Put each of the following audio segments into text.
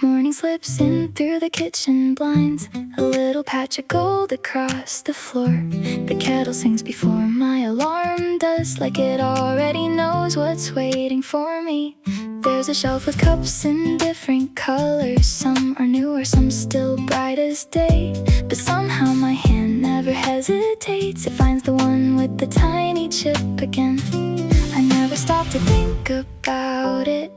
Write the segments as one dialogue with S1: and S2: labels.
S1: Morning slips in through the kitchen blinds, a little patch of gold across the floor. The kettle sings before my alarm does, like it already knows what's waiting for me. There's a shelf with cups in different colors. Some are newer, some still bright as day. But somehow my hand never hesitates. It finds the one with the tiny chip again. I never stop to think about it.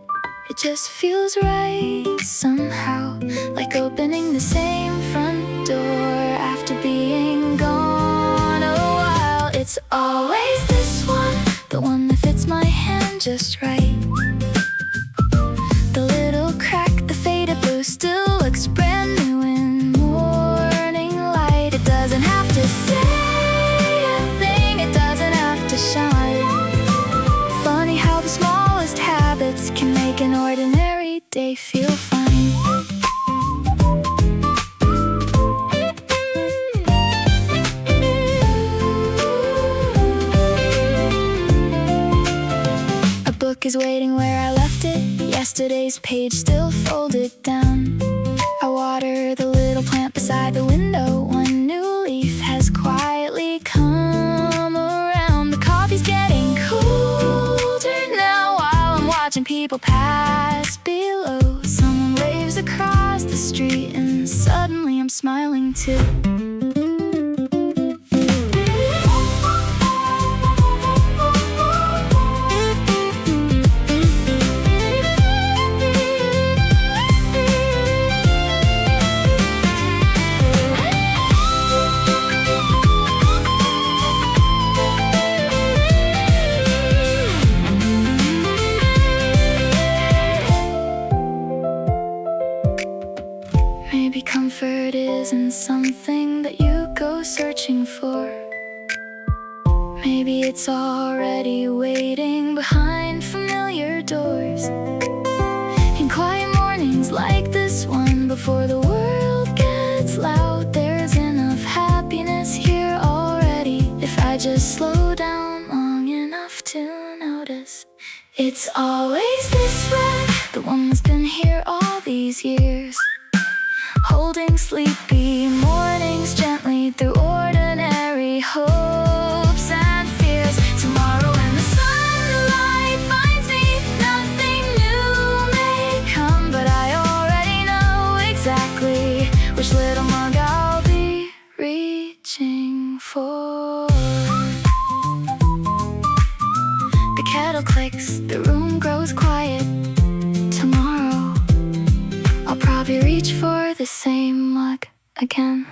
S1: It just feels right somehow, like opening the same front door after being gone a while. It's always this one, the one that fits my hand just right. The little crack, the faded blue still looks brand new in morning light. It doesn't have to say a thing, it doesn't have to shine. Funny how the smallest habits can make an ordinary day feel fine. A book is waiting where I left it, yesterday's page still folded down. I water the little plant beside the window. One new leaf has quietly come around. The coffee's getting colder now while I'm watching people pass below. Someone waves across the street and suddenly I'm smiling too. Maybe comfort isn't something that you go searching for. Maybe it's already waiting behind familiar doors. In quiet mornings like this one, before the world gets loud, there's enough happiness here already, if I just slow down long enough to notice. It's always this one, the one that's been here all these years, holding sleepy mornings gently through ordinary hopes and fears. Tomorrow when the sunlight finds me, nothing new may come, but I already know exactly which little mug I'll be reaching for. The kettle clicks, the room grows quiet. Tomorrow I'll probably reach for the same mug again.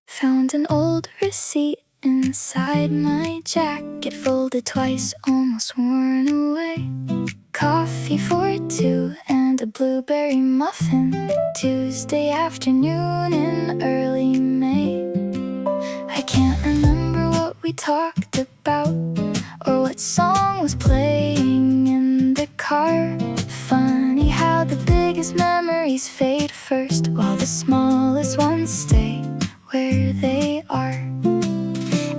S1: Found an old receipt inside my jacket, folded twice, almost worn away. Coffee for two and a blueberry muffin, Tuesday afternoon in early May. I can't remember what we talked about or what song was playing in the car. Funny how the biggest memories fade first, while the smallest ones stay where they are.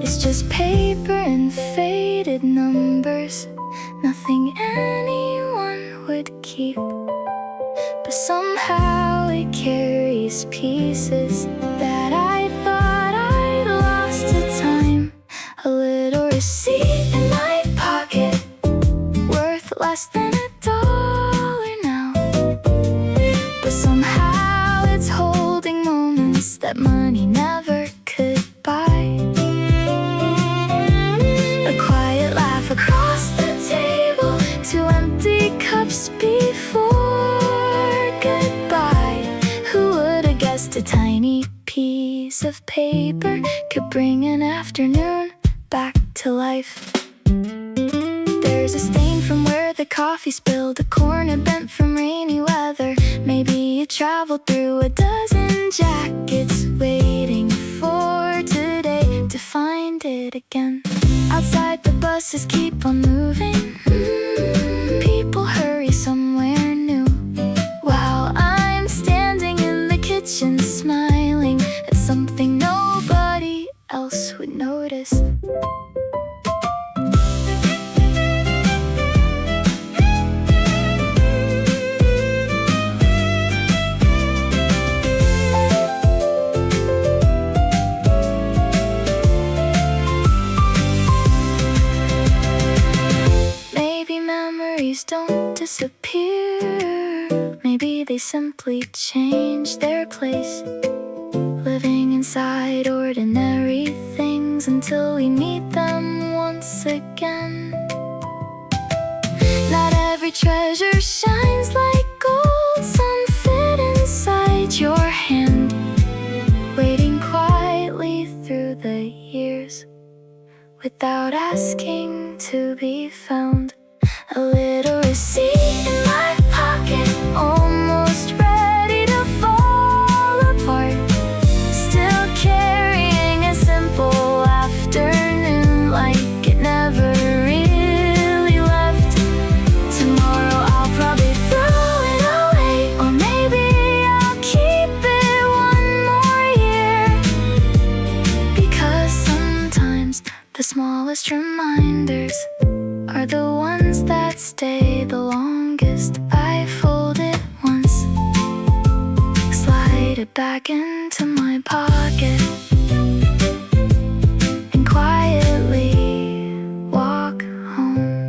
S1: It's just paper and faded numbers, nothing anyone would keep. But somehow it carries pieces that I thought I'd lost to time. A little receipt in my pocket, worth less than $1 now. But somehow it's holding moments that money never could buy. A quiet laugh across the table, two empty cups before goodbye. Who would have guessed a tiny piece of paper could bring an afternoon back to life? There's a stain from where the coffee spilled, a corner bent from rainy weather. Maybe you traveled through a dozen jackets, waiting for today to find it again. Outside the buses keep on moving, people hurry somewhere new, while I'm standing in the kitchen smiling at something nobody else would notice. Maybe memories don't disappear. Maybe they simply change their place, living inside ordinary things until we meet them once again. Not every treasure shines like gold. Some fit inside your hand, waiting quietly through the years without asking to be found. A little receipt in my pocket, almost ready to fall apart. Still carrying a simple afternoon, like it never really left. Tomorrow I'll probably throw it away, or maybe I'll keep it one more year. Because sometimes the smallest reminders are the ones that stay the longest. I fold it once, slide it back into my pocket, and quietly walk home.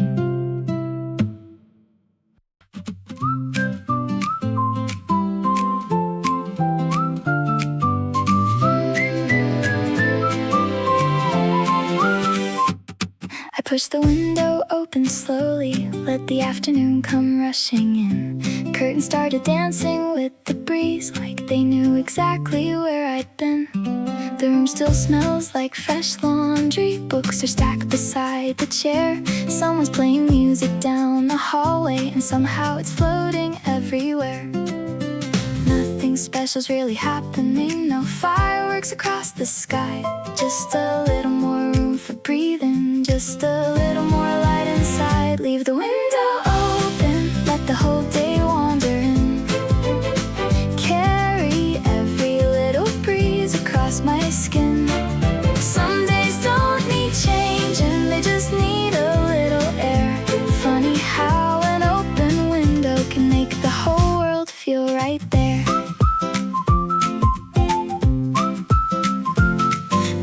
S1: I push the window open slowly, let the afternoon come rushing in. Curtains started dancing with the breeze, like they knew exactly where I'd been. The room still smells like fresh laundry. Books are stacked beside the chair. Someone's playing music down the hallway, and somehow it's floating everywhere. Nothing special's really happening, no fireworks across the sky. Just a little more room for breathing, just a little more light inside. Leave the window open, let the whole day wander in. Carry every little breeze across my skin. Some days don't need changing, they just need a little air. Funny how an open window can make the whole world feel right there.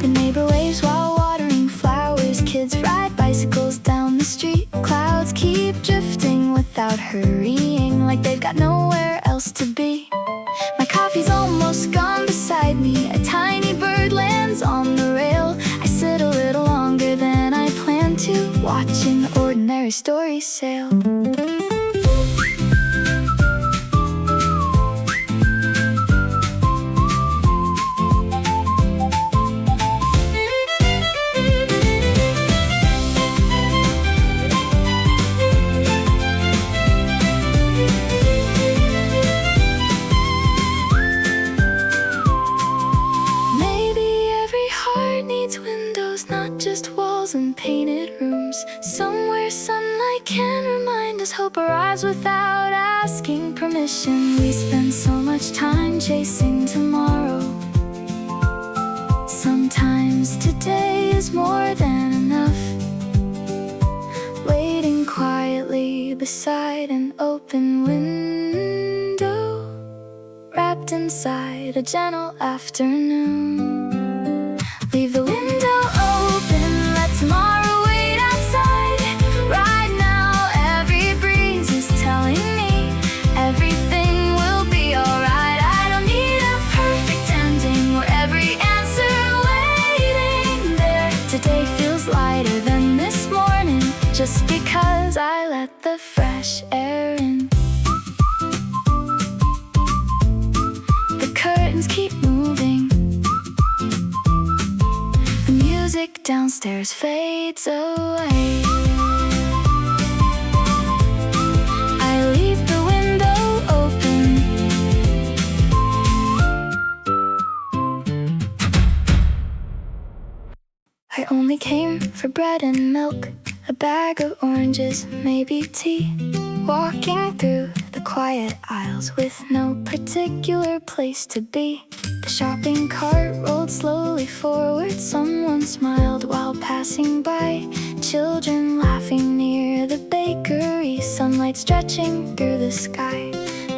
S1: The neighbor waves while watering flowers. Kids ride bicycles down the street. Clouds keep drifting without hurrying, like they've got nowhere else to be. My coffee's almost gone beside me. A tiny bird lands on the rail. I sit a little longer than I planned to, watching ordinary stories sail. Windows, not just walls and painted rooms. Somewhere sunlight can remind us hope arrives without asking permission. We spend so much time chasing tomorrow. Sometimes today is more than enough. Waiting quietly beside an open window, wrapped inside a gentle afternoon. Leave the window open, let tomorrow wait outside. Right now, every breeze is telling me everything will be alright. I don't need a perfect ending or every answer waiting there. Today feels lighter than this morning, just because I let the fresh air in. The curtains keep moving. The music downstairs fades away. I leave the window open. I only came for bread and milk, a bag of oranges, maybe tea. Walking through the quiet aisles with no particular place to be. The shopping cart rolled slowly forward. Someone smiled while passing by. Children laughing near the bakery, sunlight stretching through the sky.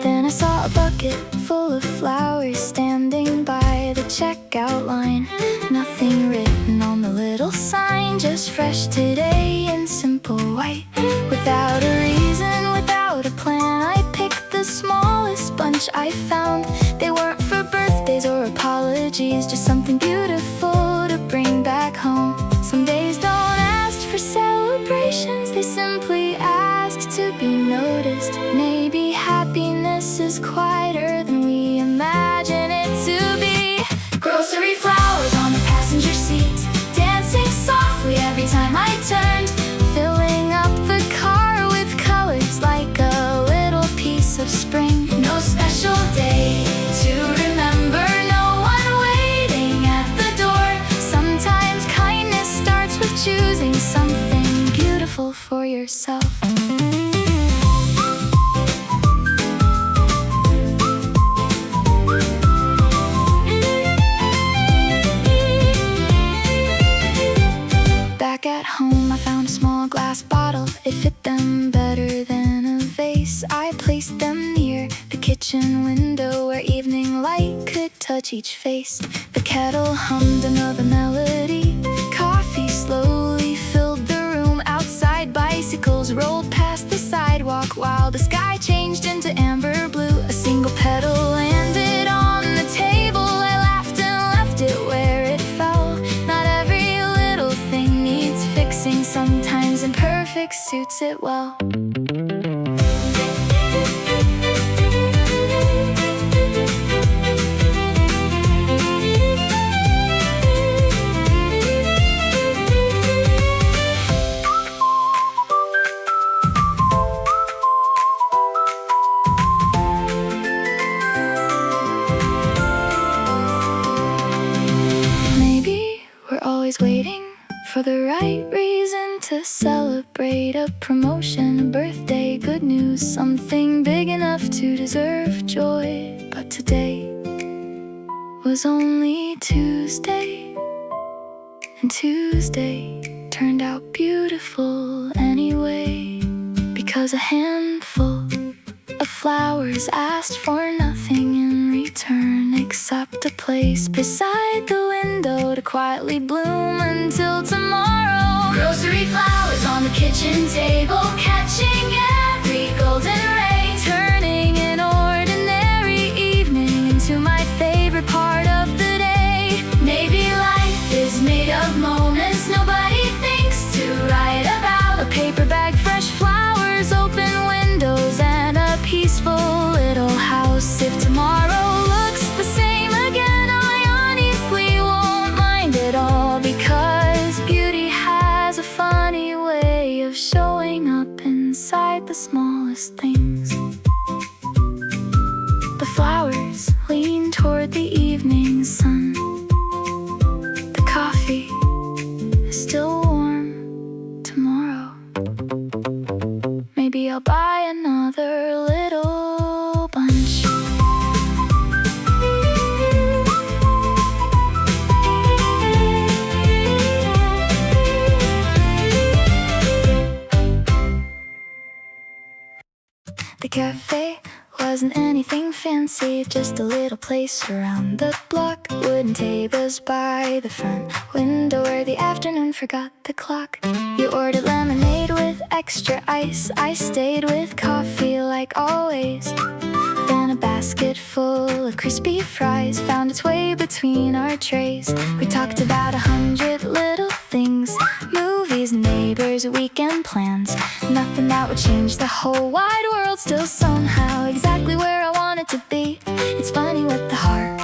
S1: Then I saw a bucket full of flowers standing by the checkout line. Nothing written on the little sign, just fresh today in simple white. Without a reason, without a plan, I picked the smallest bunch I found. They weren't for birthdays or apologies, just something beautiful to bring back home. Some days don't ask for celebrations, they simply ask to be noticed. Maybe happiness is quieter than we imagine it to be. Grocery flowers on the passenger seat, dancing softly every time I turned, filling up the car with colors like a little piece of spring. No special day to remember, no one waiting at the door. Sometimes kindness starts with choosing something beautiful for yourself. Back at home, I found a small glass bottle. It fit them better than a vase. I placed them near the kitchen window where evening light could touch each face. The kettle hummed another melody. Coffee slowly filled the room. Outside, bicycles rolled past the sidewalk while the sky changed into amber blue. A single petal landed on the table. I laughed and left it where it fell. Not every little thing needs fixing. Sometimes imperfect suits it well. Always waiting for the right reason to celebrate a promotion, a birthday, good news, something big enough to deserve joy. But today was only Tuesday, and Tuesday turned out beautiful anyway, because a handful of flowers asked for nothing in return except a place beside the window to quietly bloom until tomorrow. Grocery flowers on the kitchen table, catching every golden ray, turning an ordinary evening into my favorite part of the day. Maybe life is made of moments nobody thinks to write about. A paper bag, fresh flowers, open windows, and a peaceful little house. If tomorrow looks the same again, I honestly won't mind at all, because beauty has a funny way of showing up inside the smallest things. The flowers lean toward the evening sun. The coffee is still warm tomorrow. Maybe I'll buy another little bunch. The cafe wasn't anything fancy, just a little place around the block. Wooden tables by the front window where the afternoon forgot the clock. You ordered lemonade with extra ice, I stayed with coffee like always. Then a basket full of crispy fries found its way between our trays. We talked about 100 little things, movies, neighbors, weekend plans. Nothing that would change the whole wide world, still somehow exactly where I wanted to be. It's funny what the heart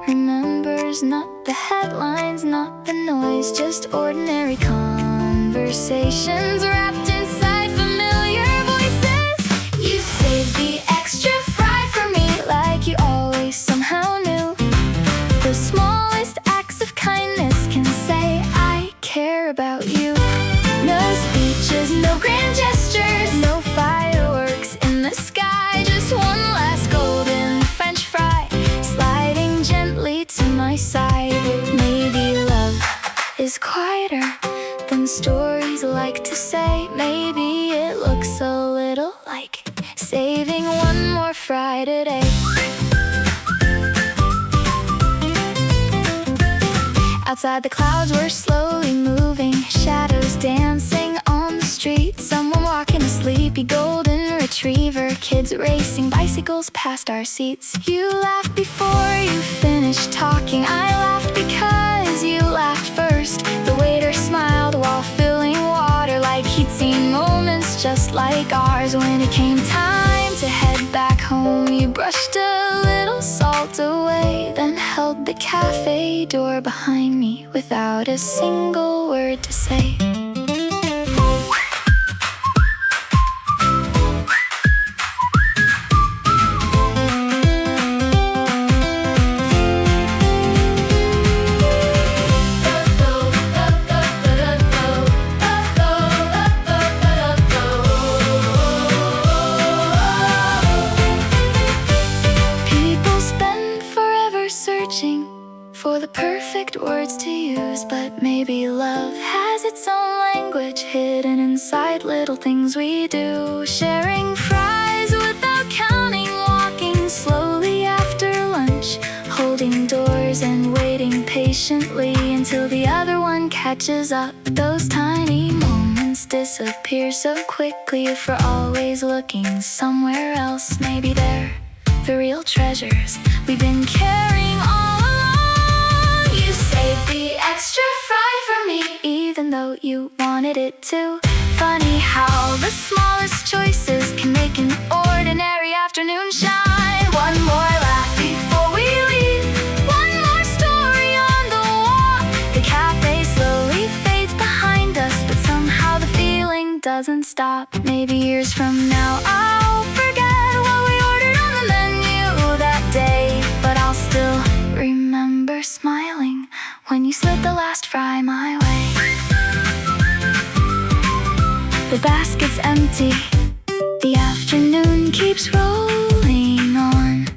S1: remembers, not the headlines, not the noise, just ordinary conversations wrapped inside familiar voices. You saved the extra fry for me like you always somehow knew. The smallest acts of kindness can say I care about you. No speeches, no grand gestures, no fireworks in the sky, just is quieter than stories like to say. Maybe it looks a little like saving one more fry today. Outside, the clouds were slowly moving, shadows dancing on the street. Someone walking a sleepy golden retriever, kids racing bicycles past our seats. You laughed before you finished talking. I laughed because you laughed first. The waiter smiled while filling water, like he'd seen moments just like ours. When it came time to head back home, you brushed a little salt away, then held the cafe door behind me without a single word to say. For the perfect words to use, but maybe love has its own language hidden inside little things we do. Sharing fries without counting, walking slowly after lunch, holding doors and waiting patiently until the other one catches up. Those tiny moments disappear so quickly if we're always looking somewhere else. Maybe they're the real treasures we've been carrying all along. You saved the extra fry for me, even though you wanted it too. Funny how the smallest choices can make an ordinary afternoon shine. One more laugh before we leave, one more story on the wall. The cafe slowly fades behind us, but somehow the feeling doesn't stop. Maybe years from now I'll forget what we ordered on the menu that day, but I'll still remember smiling when you slid the last fry my way. The basket's empty, the afternoon keeps rolling on.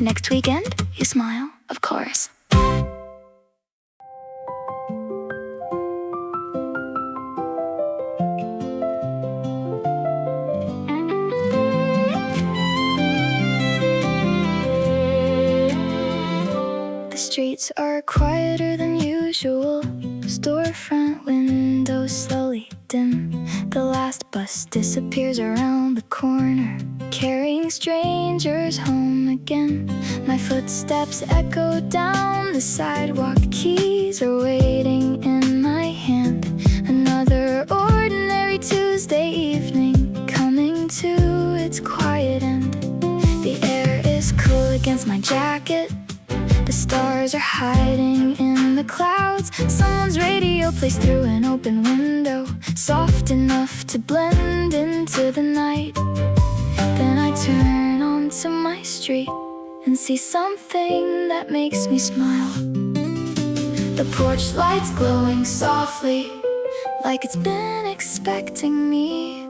S1: Next weekend, you smile, of course. The streets are quieter than usual. Storefront windows slowly dim. The last bus disappears around the corner, carrying strangers home again. My footsteps echo down the sidewalk, keys are waiting in my hand. Another ordinary Tuesday evening, coming to its quiet end. The air is cool against my jacket, the stars are hiding in the clouds. Someone's radio plays through an open window, soft enough to blend into the night. Then I turn onto my street and see something that makes me smile. The porch light's glowing softly, like it's been expecting me.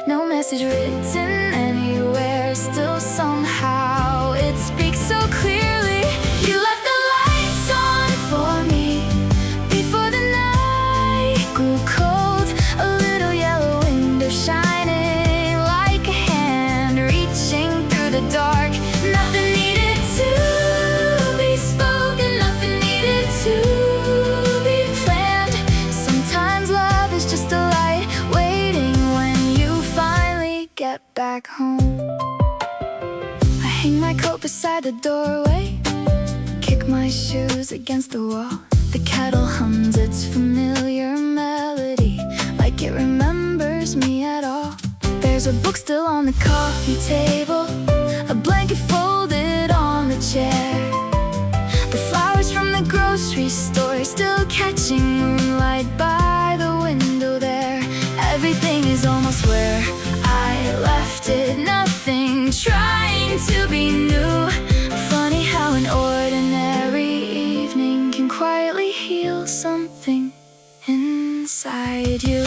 S1: No message written anywhere, still somehow it speaks so clearly. You left the lights on for me before the night grew cold. A little yellow window shining like a hand reaching through the dark. Nothing needed to be spoken, nothing needed to be planned. Sometimes love is just a light waiting when you finally get back home. I hang my coat beside the doorway, kick my shoes against the wall. The kettle hums its familiar melody, like it remembers me at all. There's a book still on the coffee table, a blanket folded on the chair. The flowers from the grocery store still catching moonlight by the window there. Everything is almost where I left it, nothing trying to be new. Funny how an ordinary evening can quietly heal something inside you.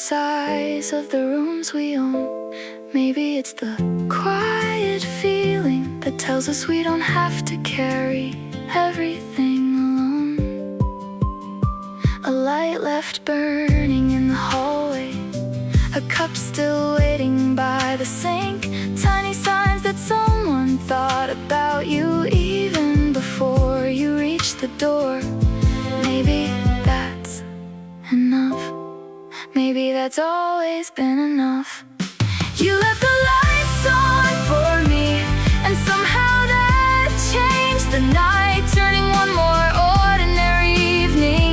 S1: size of the rooms we own. Maybe it's the quiet feeling that tells us we don't have to carry everything alone. A light left burning in the hallway, a cup still waiting by the sink. Tiny signs that someone thought about you even before you reached the door. Maybe that's enough. Maybe that's always been enough. You left the lights on for me, and somehow that changed the night, turning one more ordinary evening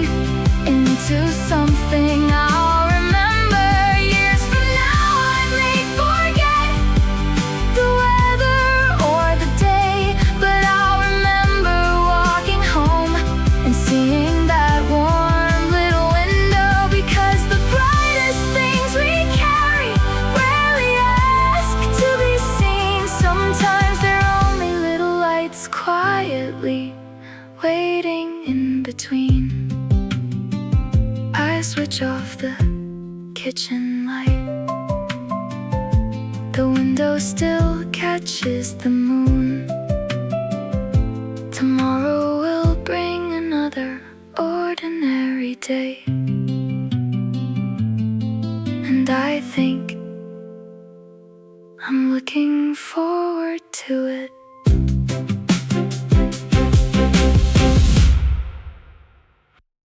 S1: into something I'll remember years from now. I may forget the weather or the day, but I'll remember walking home and seeing that warm little window, because the brightest things we carry rarely ask to be seen. Sometimes they're only little lights quietly waiting in between. I switch off the kitchen light. The window still catches the moon. Tomorrow will bring another ordinary day, and I think I'm looking forward to it.